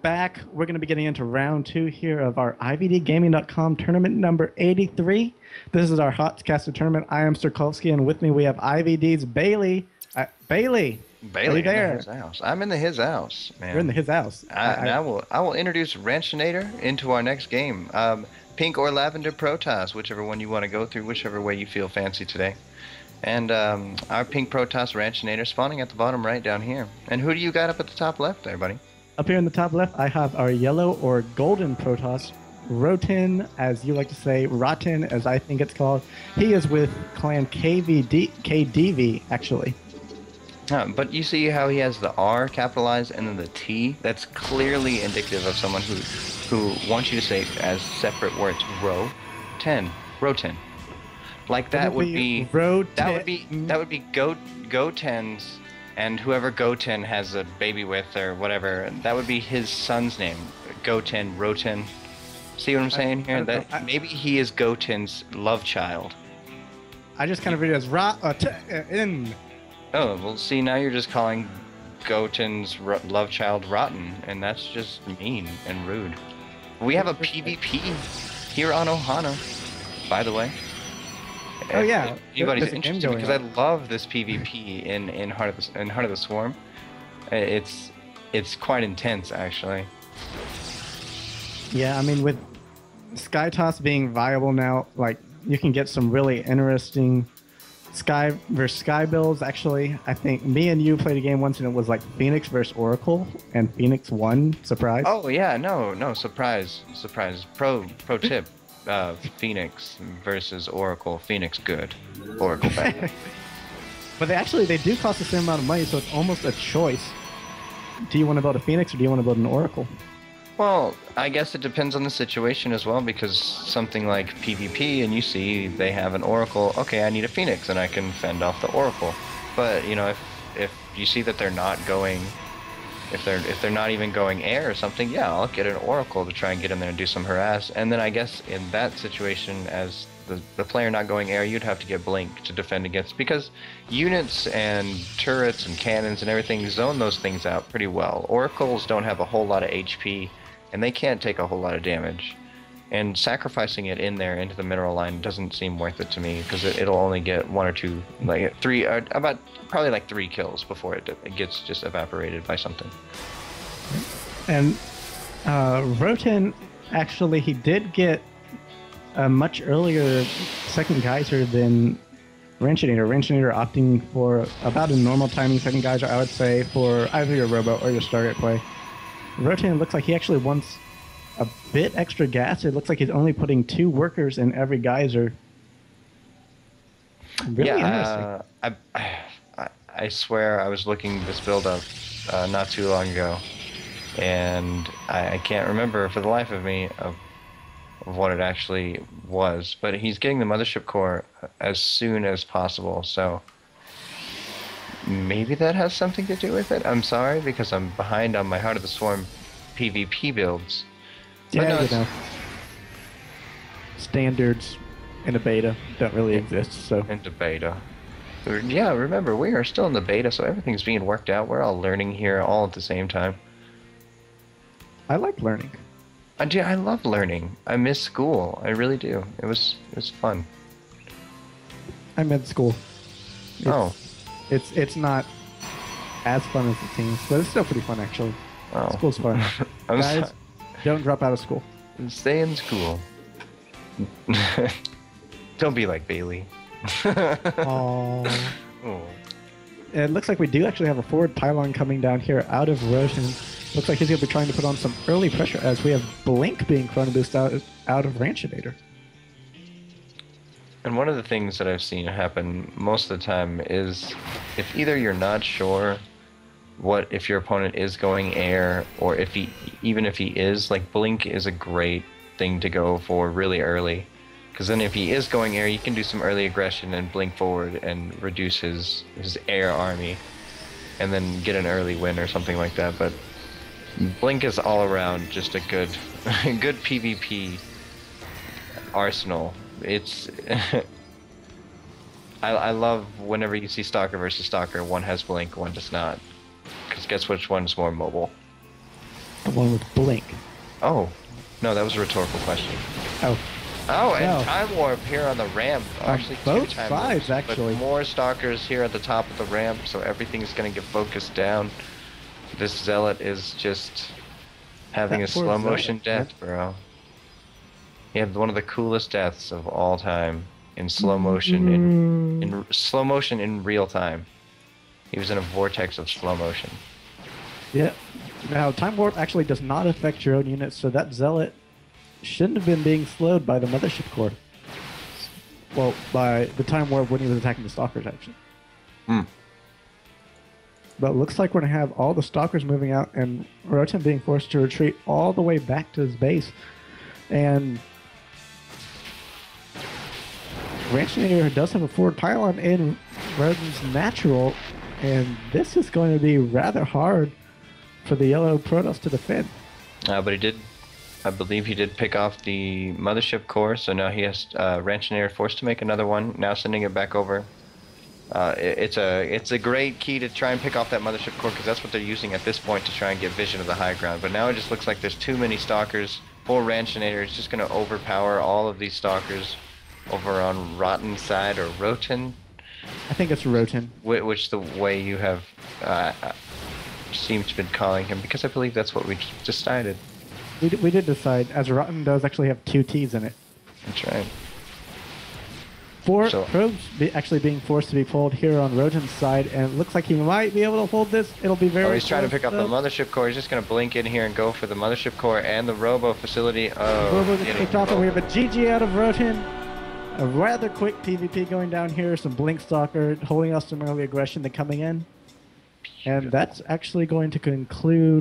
back. We're going to be getting into round 2 here of our IvDgaming.com tournament number 83. This is our HotS tournament. I am Sturkowski, and with me we have IvD's Bailey. Bailey, are you there? In his house. I'm in his house, man. You're in his house. I will introduce Ranchinator into our next game. Pink or lavender Protoss, whichever one you want to go through, whichever way you feel fancy today. And our pink Protoss Ranchinator spawning at the bottom right down here. And who do you got up at the top left there, buddy? Up here in the top left, I have our yellow or golden Protoss, RoTeN, as you like to say, RoTeN, as I think it's called. He is with clan KDV, actually. But you see how he has the R capitalized and then the T? That's clearly indicative of someone who wants you to say as separate words, RoTeN. Like that would be GoTen's, and whoever GoTen has a baby with or whatever, that would be his son's name. GoTen, RoTeN. See what I'm saying here? Maybe he is GoTen's love child. I just kind of read it as RoTeN. Oh, well, see, now you're just calling GoTen's love child rotten, and that's just mean and rude. We have a PvP here on Ohana, by the way. Oh yeah, if anybody's interested, because I love this PvP in Heart of the Swarm. It's quite intense, actually. Yeah, I mean, with Sky Toss being viable now, like you can get some really interesting Sky versus Sky builds. Actually, I think me and you played a game once, and it was like Phoenix versus Oracle, and Phoenix won. Surprise! Oh yeah, no, surprise. Pro tip. Phoenix versus Oracle. Phoenix good, Oracle bad. But they do cost the same amount of money, so it's almost a choice. Do you want to build a Phoenix or do you want to build an Oracle? Well, I guess it depends on the situation as well, because something like PvP and you see they have an Oracle, okay, I need a Phoenix and I can fend off the Oracle. But you know, if you see that they're not going, if they're not even going air or something, yeah, I'll get an Oracle to try and get in there and do some harass. And then I guess in that situation, as the player not going air, you'd have to get Blink to defend against, because units and turrets and cannons and everything zone those things out pretty well. Oracles don't have a whole lot of HP, and they can't take a whole lot of damage. And sacrificing it in there into the mineral line doesn't seem worth it to me, because it'll only get 1 or 2, like 3, probably like 3 kills before it gets just evaporated by something. And RoTeN, actually, he did get a much earlier second geyser than Ranchinator. Ranchinator opting for about a normal timing second geyser, I would say, for either your Robo or your Stargate play. RoTeN looks like he actually wants a bit extra gas. It looks like he's only putting 2 workers in every geyser. Really interesting. I swear I was looking this build up not too long ago, and I can't remember for the life of me of what it actually was. But he's getting the mothership core as soon as possible, so maybe that has something to do with it. I'm sorry, because I'm behind on my Heart of the Swarm PvP builds. Yeah, no, you know, standards in a beta don't really exist, so. Into beta. Yeah, remember, we are still in the beta, so everything's being worked out. We're all learning here all at the same time. I like learning. I love learning. I miss school. I really do. It was fun. I miss school. It's not as fun as it seems, but it's still pretty fun, actually. Oh. School's fun. Guys, don't drop out of school. Stay in school. Don't be like Bailey. Aww. Oh. It looks like we do actually have a forward pylon coming down here out of RoTeN. Looks like he's going to be trying to put on some early pressure, as we have Blink being chrono boost out of Ranchinator. And one of the things that I've seen happen most of the time is if either you're not sure if your opponent is going air, or even if he is, like, Blink is a great thing to go for really early, because then if he is going air, you can do some early aggression and blink forward and reduce his air army, and then get an early win or something like that. But Blink is all around just a good PvP arsenal. It's I love whenever you see Stalker versus Stalker, one has Blink, one does not. Because guess which one's more mobile? The one with Blink. Oh, no, that was a rhetorical question. Oh. Oh, and No. Time Warp here on the ramp. Actually, both two time sides, warps, actually. but more stalkers here at the top of the ramp, so everything's going to get focused down. This Zealot is just having That a poor slow motion Zealot, death, bro. He had one of the coolest deaths of all time in slow motion, in slow motion in real time. He was in a vortex of slow motion. Yeah. Now, Time Warp actually does not affect your own units, so that Zealot shouldn't have been being slowed by the Mothership Core. Well, by the Time Warp when he was attacking the Stalkers, actually. Hmm. But it looks like we're going to have all the Stalkers moving out and RoTeN being forced to retreat all the way back to his base. And Ranchinator does have a forward pylon in RoTeN's natural, and this is going to be rather hard for the yellow Protoss to defend. But he did, I believe he did pick off the Mothership Core, so now he has Ranchinator forced to make another one, now sending it back over. It's a great key to try and pick off that Mothership Core, because that's what they're using at this point to try and get vision of the high ground. But now it just looks like there's too many Stalkers. Full Ranchinator is just going to overpower all of these Stalkers over on RoTeN side, or RoTeN. I think it's RoTeN. Which the way you have seemed to been calling him, because I believe that's what we decided. We did decide, as RoTeN does actually have 2 T's in it. That's right. 4 So- probes actually being forced to be pulled here on RoTeN's side, and it looks like he might be able to hold this. It'll be very Oh, he's trying to close, pick up the though. Mothership Core. He's just going to blink in here and go for the Mothership Core and the Robo facility. Oh, Robo gets getting picked off, and we have both. a GG out of RoTeN. A rather quick PvP going down here. Some Blink Stalker holding us some early aggression to coming in. And that's actually going to conclude